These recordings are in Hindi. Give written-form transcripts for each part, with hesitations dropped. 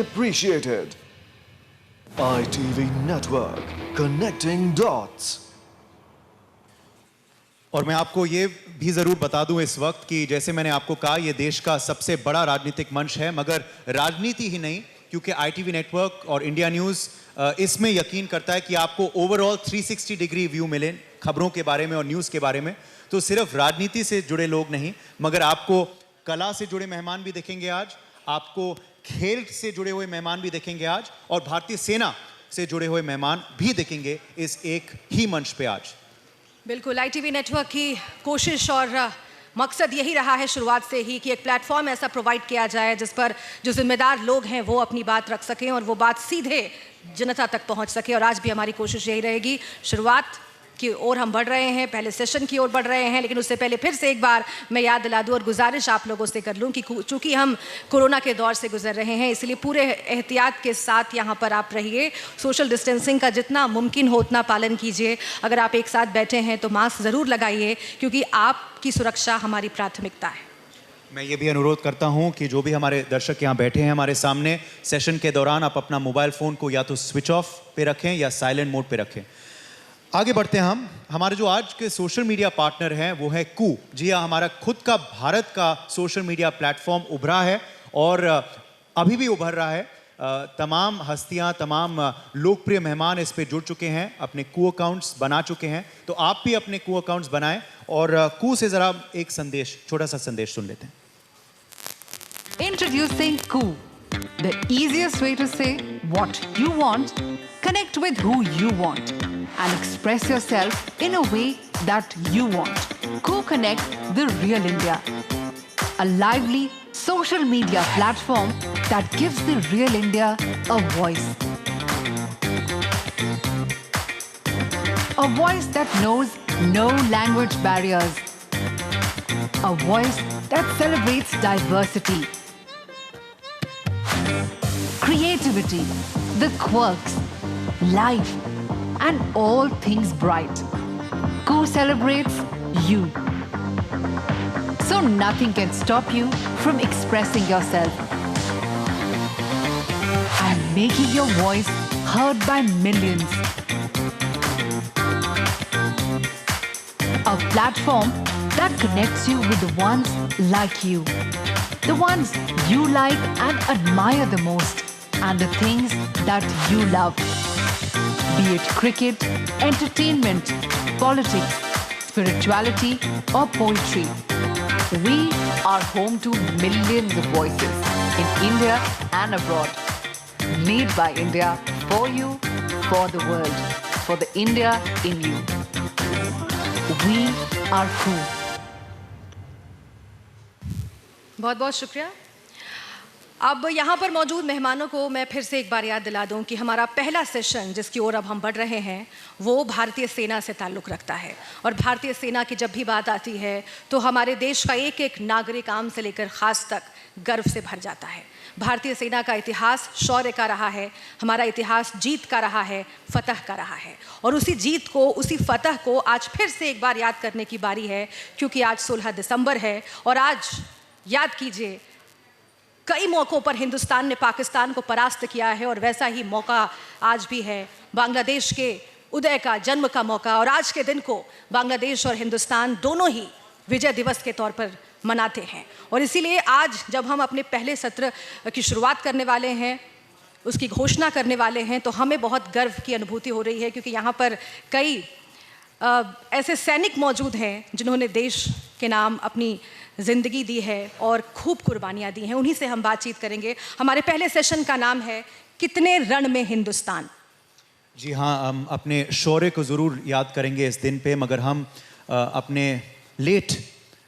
appreciated. ITV Network, connecting dots. और मैं आपको ये भी जरूर बता दूं इस वक्त कि जैसे मैंने आपको कहा ये देश का सबसे बड़ा राजनीतिक मंच है, मगर राजनीति ही नहीं, क्योंकि ITV नेटवर्क और इंडिया न्यूज़ इसमें यकीन करता है कि आपको ओवरऑल 360 डिग्री व्यू मिले खबरों के बारे में और न्यूज़ के बारे में। तो सिर्फ राजनीति से जुड़े लोग नहीं, मगर आपको कला से जुड़े मेहमान भी देखेंगे आज, आपको खेल से जुड़े हुए मेहमान भी देखेंगे आज, और भारतीय सेना से जुड़े हुए मेहमान भी देखेंगे इस एक ही मंच पे आज। बिल्कुल, ITV नेटवर्क की कोशिश और मकसद यही रहा है शुरुआत से ही कि एक प्लेटफॉर्म ऐसा प्रोवाइड किया जाए जिस पर जो जिम्मेदार लोग हैं वो अपनी बात रख सकें और वो बात सीधे जनता तक पहुंच सके। और आज भी हमारी कोशिश यही रहेगी। शुरुआत की ओर हम बढ़ रहे हैं, पहले सेशन की ओर बढ़ रहे हैं, लेकिन उससे पहले फिर से एक बार मैं याद दिला दूं और गुजारिश आप लोगों से कर लूं कि चूंकि हम कोरोना के दौर से गुजर रहे हैं, इसलिए पूरे एहतियात के साथ यहाँ पर आप रहिए। सोशल डिस्टेंसिंग का जितना मुमकिन हो उतना पालन कीजिए। अगर आप एक साथ बैठे हैं तो मास्क ज़रूर लगाइए, क्योंकि आपकी सुरक्षा हमारी प्राथमिकता है। मैं ये भी अनुरोध करता हूं कि जो भी हमारे दर्शक यहाँ बैठे हैं हमारे सामने, सेशन के दौरान आप अपना मोबाइल फ़ोन को या तो स्विच ऑफ पे रखें या साइलेंट मोड पे रखें। आगे बढ़ते हैं हम। हमारे जो आज के सोशल मीडिया पार्टनर हैं वो है कू। जी हाँ, हमारा खुद का भारत का सोशल मीडिया प्लेटफॉर्म उभरा है और अभी भी उभर रहा है। तमाम हस्तियां, तमाम लोकप्रिय मेहमान इस पे जुड़ चुके हैं, अपने कू अकाउंट्स बना चुके हैं। तो आप भी अपने कू अकाउंट्स बनाएं और कू से ज़रा एक संदेश, छोटा सा संदेश सुन लेते हैं। Introducing Koo, the easiest way to say what you want, connect with who you want, and express yourself in a way that you want. Koo Connect, the real India. A lively social media platform that gives the real India a voice. A voice that knows no language barriers. A voice that celebrates diversity. Creativity, the quirks, life, and all things bright. Koo celebrates you. So nothing can stop you from expressing yourself and making your voice heard by millions. A platform that connects you with the ones like you. The ones you like and admire the most, and the things that you love. Be it cricket, entertainment, politics, spirituality, or poetry. We are home to millions of voices in India and abroad. Made by India, for you, for the world, for the India in you. We are Koo. बहुत बहुत शुक्रिया। अब यहाँ पर मौजूद मेहमानों को मैं फिर से एक बार याद दिला दूं कि हमारा पहला सेशन जिसकी ओर अब हम बढ़ रहे हैं वो भारतीय सेना से ताल्लुक़ रखता है। और भारतीय सेना की जब भी बात आती है तो हमारे देश का एक एक नागरिक आम से लेकर ख़ास तक गर्व से भर जाता है। भारतीय सेना का इतिहास शौर्य का रहा है, हमारा इतिहास जीत का रहा है, फतह का रहा है। और उसी जीत को, उसी फतह को आज फिर से एक बार याद करने की बारी है, क्योंकि आज 16 दिसंबर है और आज याद कीजिए कई मौक़ों पर हिंदुस्तान ने पाकिस्तान को परास्त किया है और वैसा ही मौका आज भी है। बांग्लादेश के उदय का, जन्म का मौका, और आज के दिन को बांग्लादेश और हिंदुस्तान दोनों ही विजय दिवस के तौर पर मनाते हैं। और इसीलिए आज जब हम अपने पहले सत्र की शुरुआत करने वाले हैं, उसकी घोषणा करने वाले हैं, तो हमें बहुत गर्व की अनुभूति हो रही है, क्योंकि यहाँ पर कई ऐसे सैनिक मौजूद हैं जिन्होंने देश के नाम अपनी ज़िंदगी दी है और खूब कुर्बानियाँ दी हैं। उन्हीं से हम बातचीत करेंगे। हमारे पहले सेशन का नाम है कितने रण में हिंदुस्तान। जी हाँ, हम अपने शौर्य को ज़रूर याद करेंगे इस दिन पे, मगर हम अपने late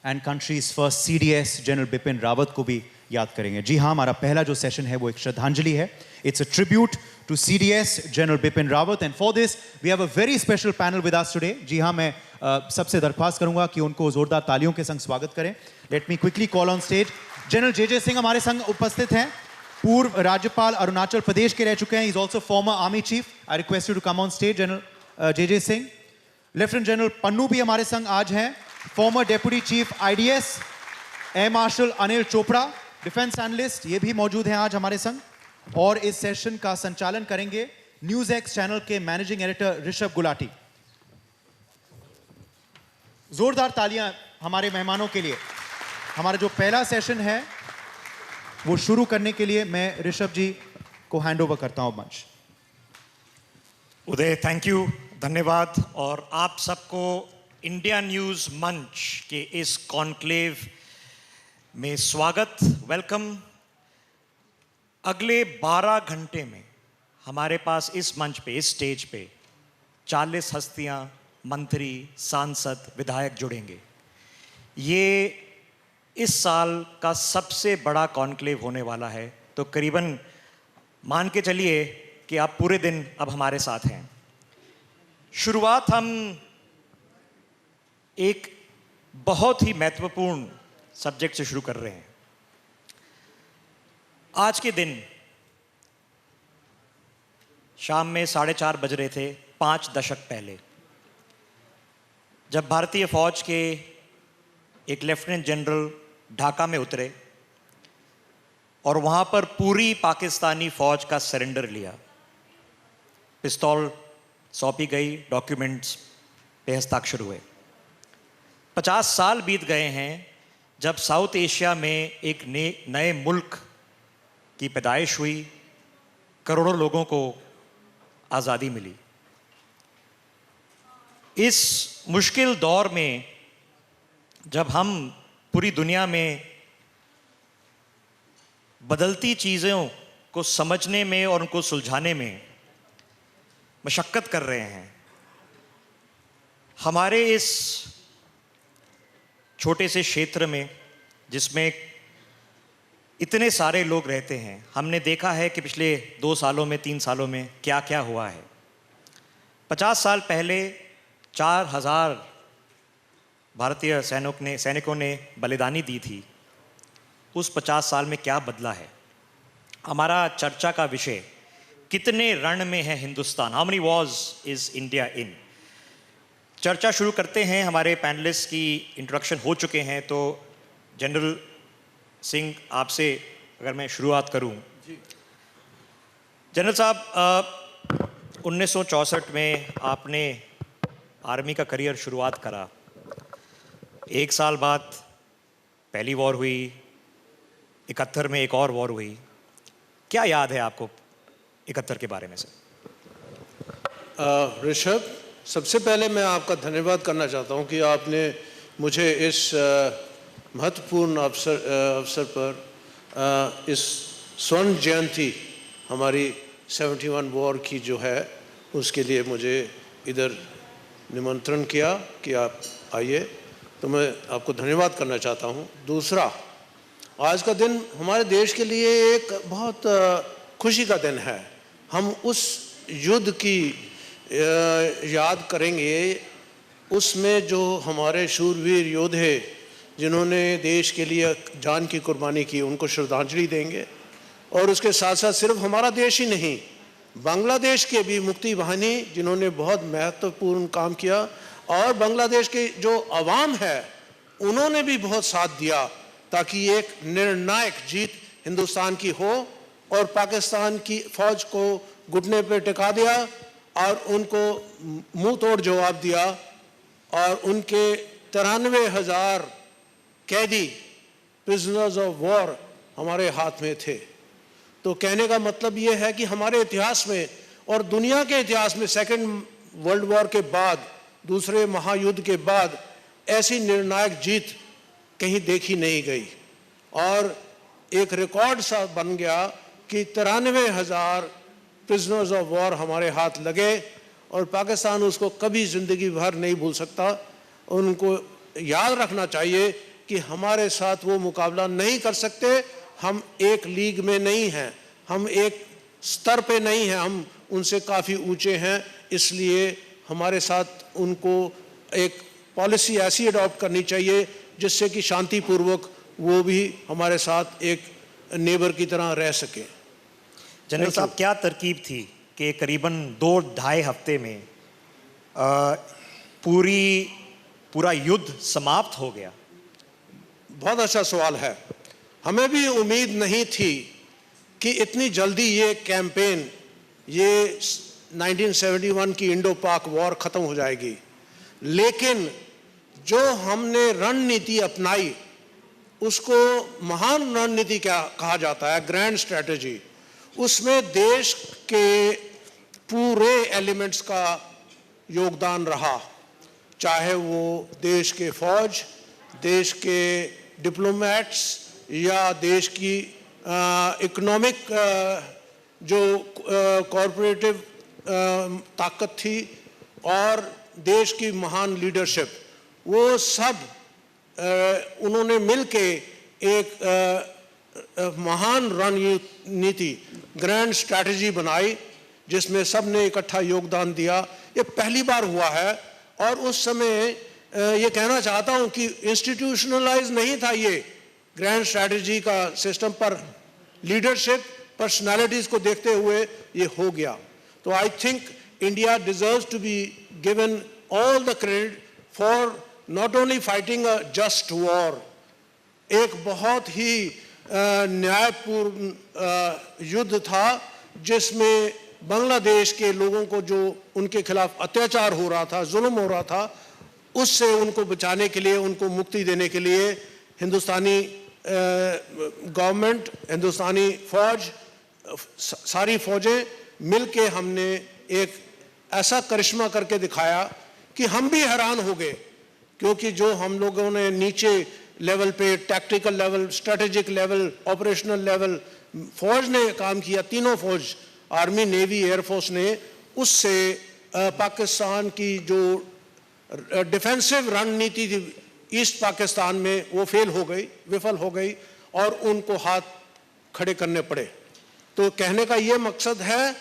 and country's first CDS general Bipin Rawat को भी याद करेंगे। जी हाँ, हमारा पहला जो सेशन है वो एक श्रद्धांजलि है। It's a tribute to CDS General Bipin Rawat, and for this we have a very special panel with us today. जी हाँ, मैं सबसे दरख्वास्त करूंगा कि उनको जोरदार तालियों के संग स्वागत करें। Let me quickly call on stage General JJ Singh हमारे संग उपस्थित हैं। पूर्व राज्यपाल अरुणाचल प्रदेश के रह चुके हैं। He's also former army chief. I request you to come on stage, General JJ Singh. Lieutenant General Pannu भी हमारे संग आज हैं। Former Deputy Chief IDS Air Marshal Anil Chopra, defence analyst, ये भी मौजूद हैं आज हमारे संग। और इस सेशन का संचालन करेंगे न्यूज एक्स चैनल के मैनेजिंग एडिटर ऋषभ गुलाटी। जोरदार तालियां हमारे मेहमानों के लिए। हमारा जो पहला सेशन है वो शुरू करने के लिए मैं ऋषभ जी को हैंड ओवर करता हूं मंच। उदय, थैंक यू, धन्यवाद। और आप सबको इंडिया न्यूज मंच के इस कॉन्क्लेव में स्वागत, वेलकम। अगले 12 घंटे में हमारे पास इस मंच पे, इस स्टेज पे 40 हस्तियां, मंत्री, सांसद, विधायक जुड़ेंगे। ये इस साल का सबसे बड़ा कॉन्क्लेव होने वाला है, तो करीबन मान के चलिए कि आप पूरे दिन अब हमारे साथ हैं। शुरुआत हम एक बहुत ही महत्वपूर्ण सब्जेक्ट से शुरू कर रहे हैं। आज के दिन शाम में 4:30 बज रहे थे, 5 दशक पहले, जब भारतीय फौज के एक लेफ्टिनेंट जनरल ढाका में उतरे और वहां पर पूरी पाकिस्तानी फौज का सरेंडर लिया। पिस्तौल सौंपी गई, डॉक्यूमेंट्स पे हस्ताक्षर हुए। 50 साल बीत गए हैं जब साउथ एशिया में एक नए मुल्क की पैदाइश हुई, करोड़ों लोगों को आज़ादी मिली। इस मुश्किल दौर में जब हम पूरी दुनिया में बदलती चीज़ों को समझने में और उनको सुलझाने में मशक्क़त कर रहे हैं, हमारे इस छोटे से क्षेत्र में जिसमें इतने सारे लोग रहते हैं, हमने देखा है कि पिछले 2 सालों में, 3 सालों में क्या क्या हुआ है। 50 साल पहले 4000 भारतीय सैनिकों ने बलिदानी दी थी। उस 50 साल में क्या बदला है? हमारा चर्चा का विषय, कितने रण में है Hindustan, how many Wars is India in. चर्चा शुरू करते हैं। हमारे पैनलिस्ट की इंट्रोडक्शन हो चुके हैं, तो जनरल सिंह, आपसे अगर मैं शुरुआत करूं। जनरल साहब, 1964 में आपने आर्मी का करियर शुरुआत करा। 1 साल बाद पहली वॉर हुई, 71 में एक और वॉर हुई। क्या याद है आपको 71 के बारे में से? ऋषभ, सबसे पहले मैं आपका धन्यवाद करना चाहता हूं कि आपने मुझे इस महत्वपूर्ण अवसर पर इस स्वर्ण जयंती हमारी 71 वॉर की जो है उसके लिए मुझे इधर निमंत्रण किया कि आप आइए, तो मैं आपको धन्यवाद करना चाहता हूं। दूसरा, आज का दिन हमारे देश के लिए एक बहुत खुशी का दिन है। हम उस युद्ध की याद करेंगे, उसमें जो हमारे शूरवीर योद्धे जिन्होंने देश के लिए जान की कुर्बानी की, उनको श्रद्धांजलि देंगे। और उसके साथ साथ सिर्फ हमारा देश ही नहीं, बांग्लादेश के भी मुक्ति वाहिनी जिन्होंने बहुत महत्वपूर्ण काम किया, और बांग्लादेश के जो अवाम है उन्होंने भी बहुत साथ दिया ताकि एक निर्णायक जीत हिंदुस्तान की हो, और पाकिस्तान की फौज को घुटने पर टिका दिया और उनको मुंह तोड़ जवाब दिया। और उनके 93,000 कैदी, प्रिजनर्स ऑफ वॉर हमारे हाथ में थे। तो कहने का मतलब ये है कि हमारे इतिहास में और दुनिया के इतिहास में सेकेंड वर्ल्ड वॉर के बाद, दूसरे महायुद्ध के बाद ऐसी निर्णायक जीत कहीं देखी नहीं गई। और एक रिकॉर्ड सा बन गया कि 93,000 प्रिजनर्स ऑफ वॉर हमारे हाथ लगे, और पाकिस्तान उसको कभी ज़िंदगी भर नहीं भूल सकता। उनको याद रखना चाहिए कि हमारे साथ वो मुकाबला नहीं कर सकते। हम एक लीग में नहीं हैं, हम एक स्तर पे नहीं हैं, हम उनसे काफ़ी ऊंचे हैं। इसलिए हमारे साथ उनको एक पॉलिसी ऐसी अडॉप्ट करनी चाहिए जिससे कि शांतिपूर्वक वो भी हमारे साथ एक नेबर की तरह रह सकें। जनरल साहब, क्या तरकीब थी कि करीबन 2-2.5 हफ्ते में पूरा युद्ध समाप्त हो गया? बहुत अच्छा सवाल है। हमें भी उम्मीद नहीं थी कि इतनी जल्दी ये कैंपेन, ये 1971 की इंडो पाक वॉर ख़त्म हो जाएगी, लेकिन जो हमने रणनीति अपनाई उसको महान रणनीति क्या कहा जाता है, ग्रैंड स्ट्रैटेजी। उसमें देश के पूरे एलिमेंट्स का योगदान रहा, चाहे वो देश के फौज, देश के डिप्लोमेट्स या देश की इकोनॉमिक जो कॉरपोरेटिव ताकत थी और देश की महान लीडरशिप, वो सब उन्होंने मिलके एक महान रणनीति, ग्रैंड स्ट्रैटेजी बनाई जिसमें सब ने इकट्ठा योगदान दिया। ये पहली बार हुआ है और उस समय ये कहना चाहता हूँ कि इंस्टीट्यूशनलाइज नहीं था ये ग्रैंड स्ट्रैटेजी का सिस्टम, पर लीडरशिप पर्सनालिटीज़ को देखते हुए ये हो गया। तो I think India deserves to be given all the credit for not only fighting a just war, एक बहुत ही न्यायपूर्ण युद्ध था जिसमें बांग्लादेश के लोगों को जो उनके खिलाफ अत्याचार हो रहा था, जुल्म हो रहा था, उससे उनको बचाने के लिए, उनको मुक्ति देने के लिए हिंदुस्तानी गवर्नमेंट, हिंदुस्तानी फौज, सारी फौजें मिलके हमने एक ऐसा करिश्मा करके दिखाया कि हम भी हैरान हो गए, क्योंकि जो हम लोगों ने नीचे लेवल पे, tactical level, strategic level, operational level फौज ने काम किया, तीनों फौज, आर्मी, नेवी, एयरफोर्स ने, उससे पाकिस्तान की जो डिफेंसिव रणनीति थी ईस्ट पाकिस्तान में वो फेल हो गई, विफल हो गई और उनको हाथ खड़े करने पड़े। तो कहने का ये मकसद है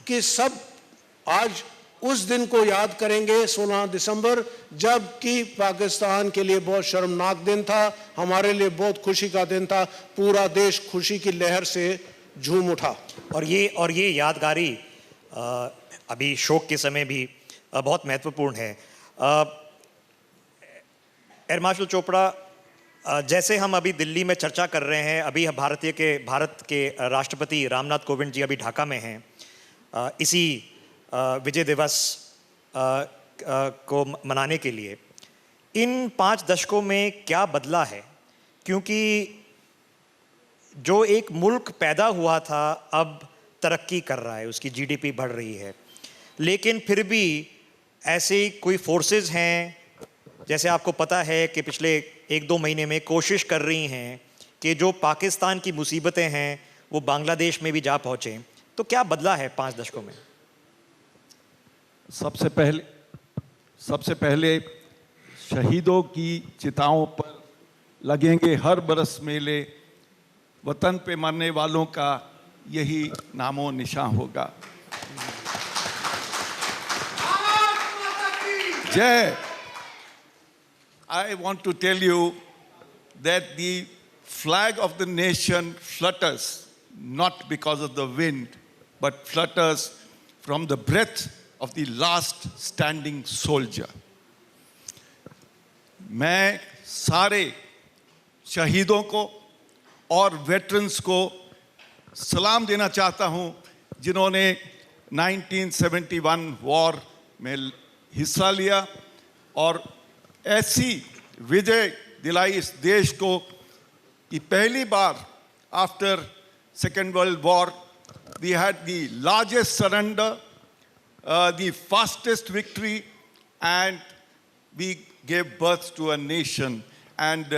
कि सब आज उस दिन को याद करेंगे 16 दिसंबर, जब कि पाकिस्तान के लिए बहुत शर्मनाक दिन था, हमारे लिए बहुत खुशी का दिन था, पूरा देश खुशी की लहर से झूम उठा। और ये यादगारी अभी शोक के समय भी बहुत महत्वपूर्ण है। एयर मार्शल चोपड़ा, जैसे हम अभी दिल्ली में चर्चा कर रहे हैं, अभी भारत के राष्ट्रपति रामनाथ कोविंद जी अभी ढाका में हैं, इसी विजय दिवस को मनाने के लिए। इन 5 दशकों में क्या बदला है? क्योंकि जो एक मुल्क पैदा हुआ था अब तरक्की कर रहा है, उसकी जीडीपी बढ़ रही है, लेकिन फिर भी ऐसे कोई फोर्सेस हैं, जैसे आपको पता है कि पिछले 1-2 महीने में कोशिश कर रही हैं कि जो पाकिस्तान की मुसीबतें हैं वो बांग्लादेश में भी जा पहुँचें। तो क्या बदला है 5 दशकों में? सबसे पहले शहीदों की चिताओं पर लगेंगे हर बरस मेले, वतन पे मरने वालों का यही नामो निशान होगा। जय। I want to tell you that the flag of the nation flutters not because of the wind, but flutters from the breath of the last standing soldier. मैं सारे शहीदों को और वेटरन्स को सलाम देना चाहता हूं जिन्होंने 1971 वॉर में हिस्सा लिया और ऐसी विजय दिलाई इस देश को कि पहली बार after second world war we had the largest surrender, the fastest victory and we gave birth to a nation, and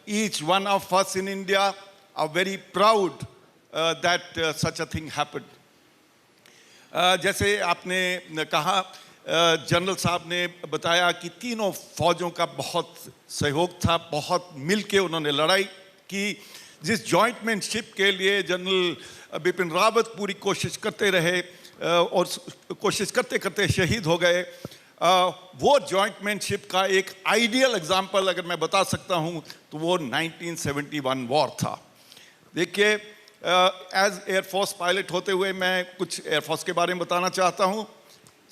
each one of us in India are very proud that such a thing happened. जैसे आपने कहा, जनरल साहब ने बताया कि तीनों फौजों का बहुत सहयोग था, बहुत मिलके उन्होंने लड़ाई की। जिस जॉइंटमैनशिप के लिए जनरल बिपिन रावत पूरी कोशिश करते रहे और कोशिश करते करते शहीद हो गए, वो जॉइंटमैनशिप का एक आइडियल एग्जाम्पल अगर मैं बता सकता हूँ तो वो 1971 वॉर था। देखिए, एज एयरफोर्स पायलट होते हुए मैं कुछ एयरफोर्स के बारे में बताना चाहता हूँ।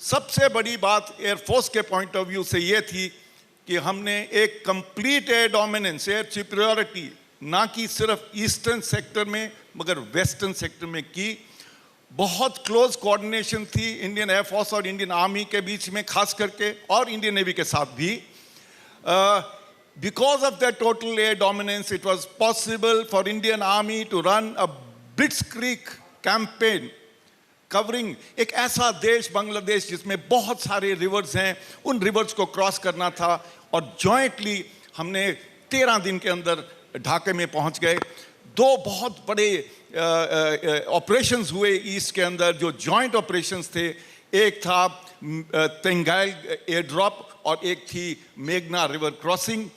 सबसे बड़ी बात एयरफोर्स के पॉइंट ऑफ व्यू से ये थी कि हमने एक complete air dominance, air superiority, ना कि सिर्फ ईस्टर्न सेक्टर में मगर वेस्टर्न सेक्टर में की। बहुत क्लोज कोऑर्डिनेशन थी इंडियन एयरफोर्स और इंडियन आर्मी के बीच में, खास करके, और इंडियन नेवी के साथ भी। Because of their total air dominance, it was possible for Indian Army to run a blitzkrieg campaign covering एक ऐसा देश बांग्लादेश जिसमें बहुत सारे रिवर्स हैं, उन रिवर्स को क्रॉस करना था। और जॉइंटली हमने 13 दिन के अंदर ढाका में पहुंच गए। दो बहुत बड़े ऑपरेशंस हुए ईस्ट के अंदर, जो जॉइंट ऑपरेशंस थे। एक था तेंगाइल एयर ड्रॉप और एक थी मेघना रिवर क्रॉसिंग।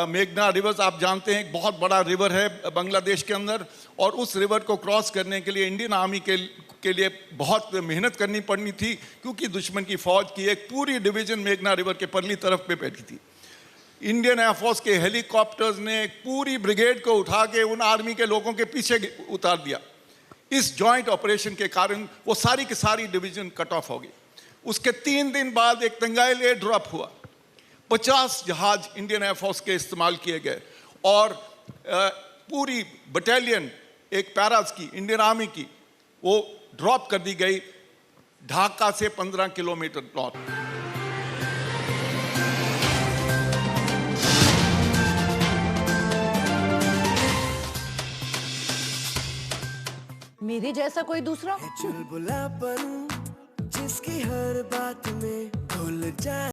मेघना रिवर आप जानते हैं एक बहुत बड़ा रिवर है बांग्लादेश के अंदर, और उस रिवर को क्रॉस करने के लिए इंडियन आर्मी के लिए बहुत मेहनत करनी पड़नी थी, क्योंकि दुश्मन की फौज की एक पूरी डिवीजन मेघना रिवर के परली तरफ पे बैठी थी। इंडियन एयरफोर्स के हेलीकॉप्टर्स ने एक पूरी ब्रिगेड को उठा के उन आर्मी के लोगों के पीछे उतार दिया। इस जॉइंट ऑपरेशन के कारण वो सारी की सारी डिवीजन कट ऑफ हो गई। उसके 3 दिन बाद एक तेंगाइल एयर ड्रॉप हुआ। 50 जहाज इंडियन एयरफोर्स के इस्तेमाल किए गए, और पूरी बटालियन एक पैराज की इंडियन आर्मी की वो ड्रॉप कर दी गई ढाका से 15 किलोमीटर नॉर्थ। मेरे जैसा कोई दूसरा चुलबुलापन जिसकी हर बात में घुल जाए।